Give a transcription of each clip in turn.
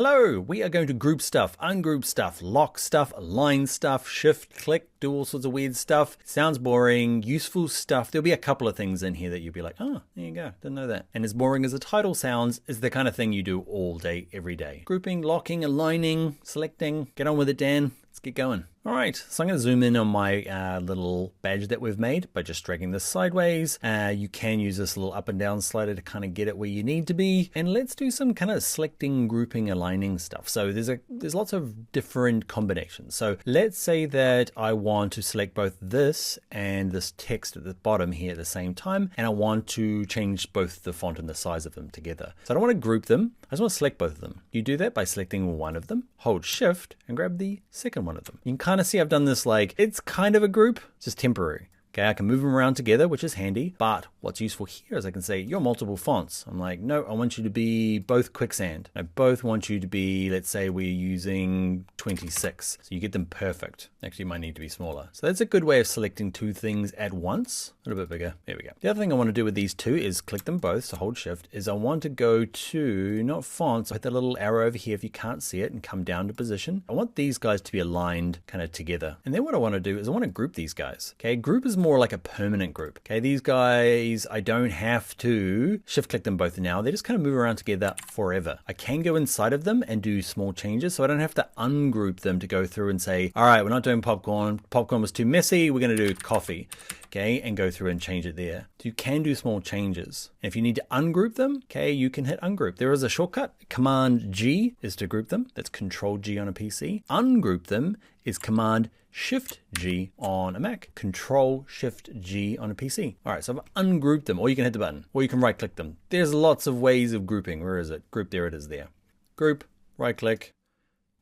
Hello, we are going to group stuff, ungroup stuff, lock stuff, align stuff, shift, click, do all sorts of weird stuff. Sounds boring, useful stuff. There'll be a couple of things in here that you'll be like, oh, there you go, didn't know that. And as boring as the title sounds, is the kind of thing you do all day, every day. Grouping, locking, aligning, selecting. Get on with it, Dan. Let's get going. All right, so I'm going to zoom in on my little badge that we've made by just dragging this sideways. You can use this little up and down slider to kind of get it where you need to be. And let's do some kind of selecting, grouping, aligning stuff. So there's lots of different combinations. So let's say that I want to select both this and this text at the bottom here at the same time. And I want to change both the font and the size of them together. So I don't want to group them. I just want to select both of them. You do that by selecting one of them, hold shift and grab the second one of them. You can kind of see I've done this like, it's kind of a group, just temporary. Okay, I can move them around together, which is handy, but what's useful here is I can say, you're multiple fonts. I'm like, no, I want you to be both quicksand. I both want you to be, let's say we're using 26. So you get them perfect. Actually, you might need to be smaller. So that's a good way of selecting two things at once. A little bit bigger, there we go. The other thing I want to do with these two is click them both, so hold shift, is I want to go to, not fonts, hit the little arrow over here if you can't see it and come down to position. I want these guys to be aligned kind of together. And then what I want to do is I want to group these guys. Okay, group is more like a permanent group. Okay, these guys, I don't have to shift click them both now. They just kind of move around together forever. I can go inside of them and do small changes, so I don't have to ungroup them to go through and say, all right, we're not doing popcorn. Popcorn was too messy. We're going to do coffee. Okay, and go through and change it there. So you can do small changes. And if you need to ungroup them, okay, you can hit ungroup. There is a shortcut. Command G is to group them. That's Control G on a PC. Ungroup them is Command Shift G on a Mac. Control Shift G on a PC. All right, so I've ungrouped them, or you can hit the button, or you can right click them. There's lots of ways of grouping. Where is it? Group, there it is there. Group, right click,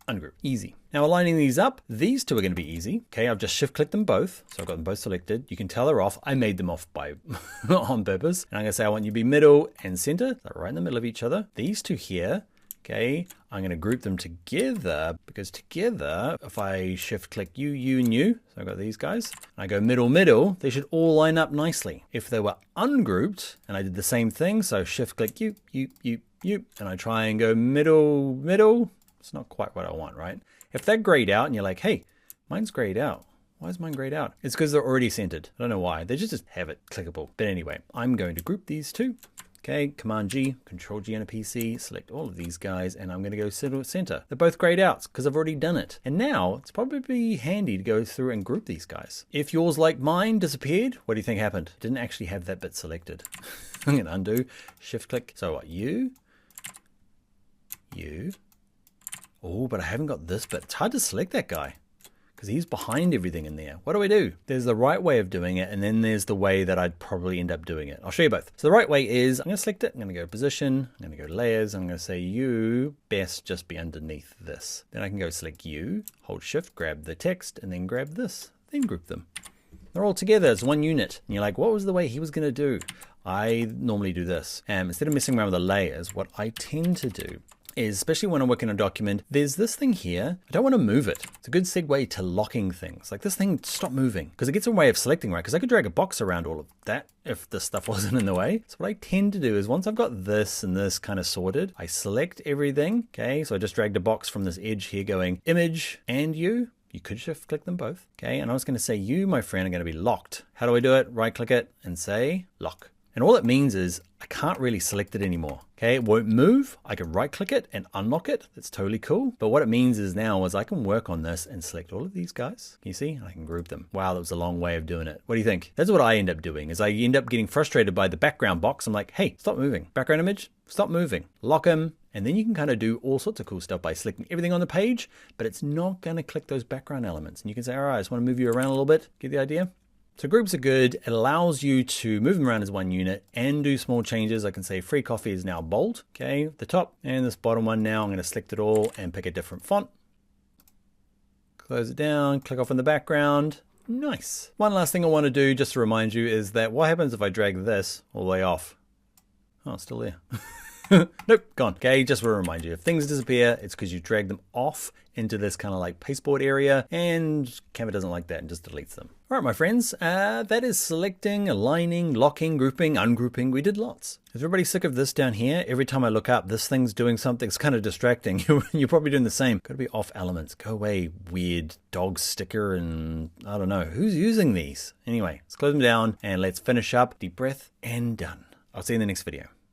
ungroup, easy. Now aligning these up, these two are going to be easy. Okay, I've just shift clicked them both. So I've got them both selected. You can tell they're off. I made them off by on purpose. And I'm going to say I want you to be middle and center. They're right in the middle of each other. These two here, okay, I'm going to group them together because together, if I shift click you, you, and you, so I've got these guys, and I go middle, middle, they should all line up nicely. If they were ungrouped, and I did the same thing, so shift click you, you, you, you, and I try and go middle, middle, it's not quite what I want, right? If they're grayed out and you're like, hey, mine's grayed out. Why is mine grayed out? It's because they're already centered. I don't know why. They just have it clickable. But anyway, I'm going to group these two. Okay, Command G, Control G on a PC, select all of these guys, and I'm going to go center. They're both grayed out because I've already done it. And now it's probably handy to go through and group these guys. If yours, like mine, disappeared, what do you think happened? Didn't actually have that bit selected. I'm going to undo, shift click. So what, you. Oh, but I haven't got this bit. It's hard to select that guy because he's behind everything in there. What do I do? There's the right way of doing it, and then there's the way that I'd probably end up doing it. I'll show you both. So the right way is I'm going to select it. I'm going to go position. I'm going to go layers. I'm going to say you best just be underneath this. Then I can go select you, hold shift, grab the text, and then grab this, then group them. They're all together as one unit. And you're like, what was the way he was going to do? I normally do this. And instead of messing around with the layers, what I tend to do is, especially when I'm working on a document, there's this thing here. I don't want to move it. It's a good segue to locking things. Like this thing, stop moving, because it gets in the way of selecting, right? Because I could drag a box around all of that if this stuff wasn't in the way. So what I tend to do is once I've got this and this kind of sorted, I select everything. Okay, so I just dragged a box from this edge here going image and you. You could shift click them both. Okay, and I was going to say you, my friend, are going to be locked. How do I do it? Right click it and say lock. And all it means is I can't really select it anymore. Okay, it won't move. I can right click it and unlock it. That's totally cool. But what it means is now is I can work on this and select all of these guys. Can you see? I can group them. Wow, that was a long way of doing it. What do you think? That's what I end up doing is I end up getting frustrated by the background box. I'm like, hey, stop moving. Background image, stop moving. Lock them. And then you can kind of do all sorts of cool stuff by selecting everything on the page, but it's not going to click those background elements. And you can say, all right, I just want to move you around a little bit. Get the idea? So groups are good. It allows you to move them around as one unit and do small changes. I can say free coffee is now bold. Okay, the top and this bottom one now, I'm going to select it all and pick a different font. Close it down, click off in the background. Nice. One last thing I want to do just to remind you is that what happens if I drag this all the way off? Oh, it's still there. Nope, gone. Okay, just want to remind you, if things disappear, it's because you drag them off into this kind of like pasteboard area, and Canva doesn't like that and just deletes them. All right, my friends, that is selecting, aligning, locking, grouping, ungrouping. We did lots. Is everybody sick of this down here? Every time I look up, this thing's doing something. It's kind of distracting. You're probably doing the same. Got to be off elements. Go away, weird dog sticker, and I don't know. Who's using these? Anyway, let's close them down and let's finish up. Deep breath and done. I'll see you in the next video.